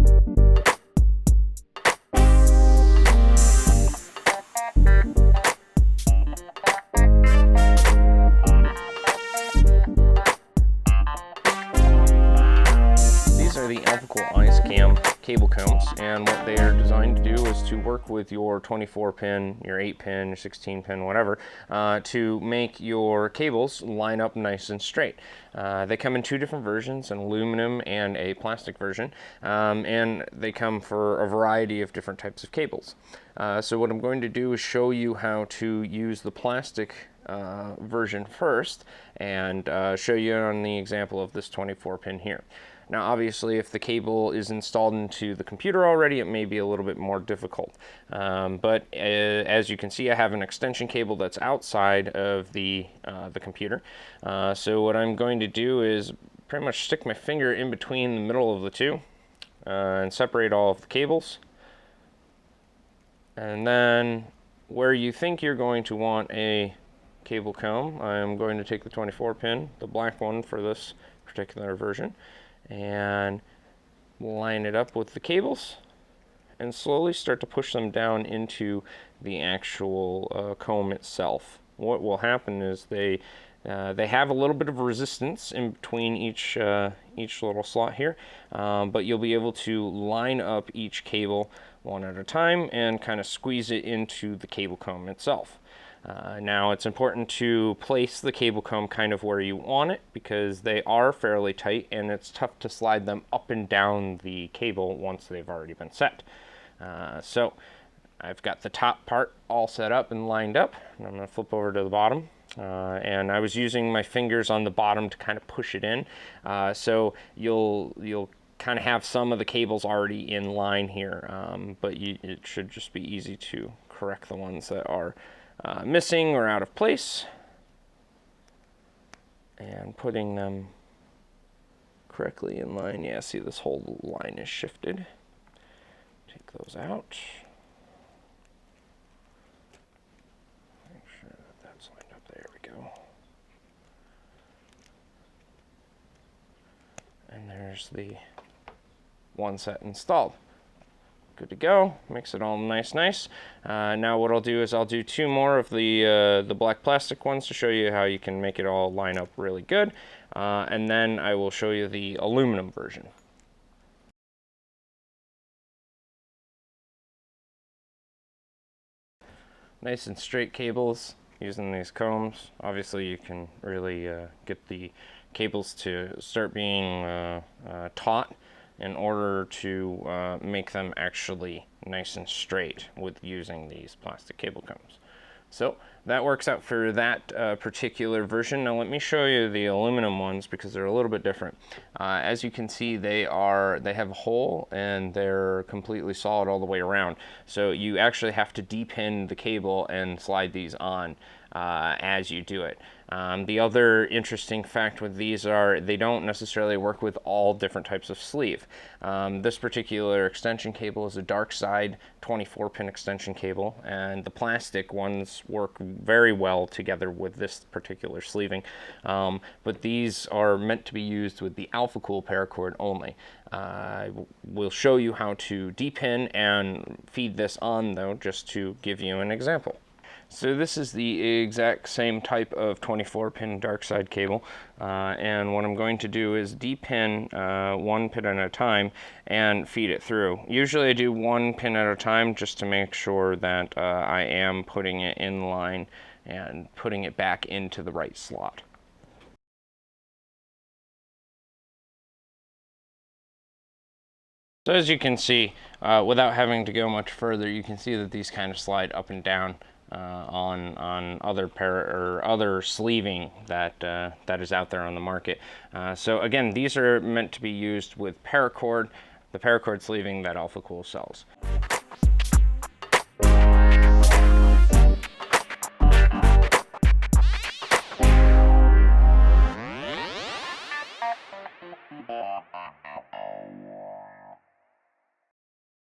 These are the Alphacool Eiskamm cable combs, and what they are designed to do is to work with your 24 pin, your 8 pin, your 16 pin, whatever, to make your cables line up nice and straight. They come in two different versions, an aluminum and a plastic version, and they come for a variety of different types of cables. So what I'm going to do is show you how to use the plastic version first, and show you on the example of this 24 pin here. Now obviously if the cable is installed into the computer already, it may be a little bit more difficult. But as you can see, I have an extension cable that's outside of the computer. So what I'm going to do is pretty much stick my finger in between the middle of the two and separate all of the cables. And then where you think you're going to want a cable comb, I'm going to take the 24 pin, the black one for this particular version, and line it up with the cables and slowly start to push them down into the actual comb itself. What will happen is they have a little bit of resistance in between each little slot here, but you'll be able to line up each cable one at a time and kind of squeeze it into the cable comb itself. Now it's important to place the cable comb kind of where you want it, because they are fairly tight and it's tough to slide them up and down the cable once they've already been set. So I've got the top part all set up and lined up, and I'm going to flip over to the bottom. And I was using my fingers on the bottom to kind of push it in, so you'll kind of have some of the cables already in line here, but it should just be easy to correct the ones that are missing or out of place, and putting them correctly in line. Yeah, see, this whole line is shifted. Take those out. Make sure that that's lined up. There we go. And there's the one set installed. Good to go. Makes it all nice. Now what I'll do is I'll do two more of the black plastic ones to show you how you can make it all line up really good, and then I will show you the aluminum version. Nice and straight cables using these combs. Obviously you can really get the cables to start being taut in order to make them actually nice and straight with using these plastic cable combs. So that works out for that particular version. Now let me show you the aluminum ones, because they're a little bit different. As you can see, they have a hole and they're completely solid all the way around. So you actually have to depin the cable and slide these on as you do it. The other interesting fact with these are they don't necessarily work with all different types of sleeve. This particular extension cable is a dark side 24 pin extension cable, and the plastic ones work very well together with this particular sleeving. But these are meant to be used with the Alphacool paracord only. We'll show you how to depin and feed this on though, just to give you an example. So this is the exact same type of 24 pin dark side cable, and what I'm going to do is depin one pin at a time and feed it through. Usually I do one pin at a time just to make sure that I am putting it in line and putting it back into the right slot. So as you can see, without having to go much further, you can see that these kind of slide up and down on other sleeving that is out there on the market. So again, these are meant to be used with paracord, the paracord sleeving that Alphacool sells.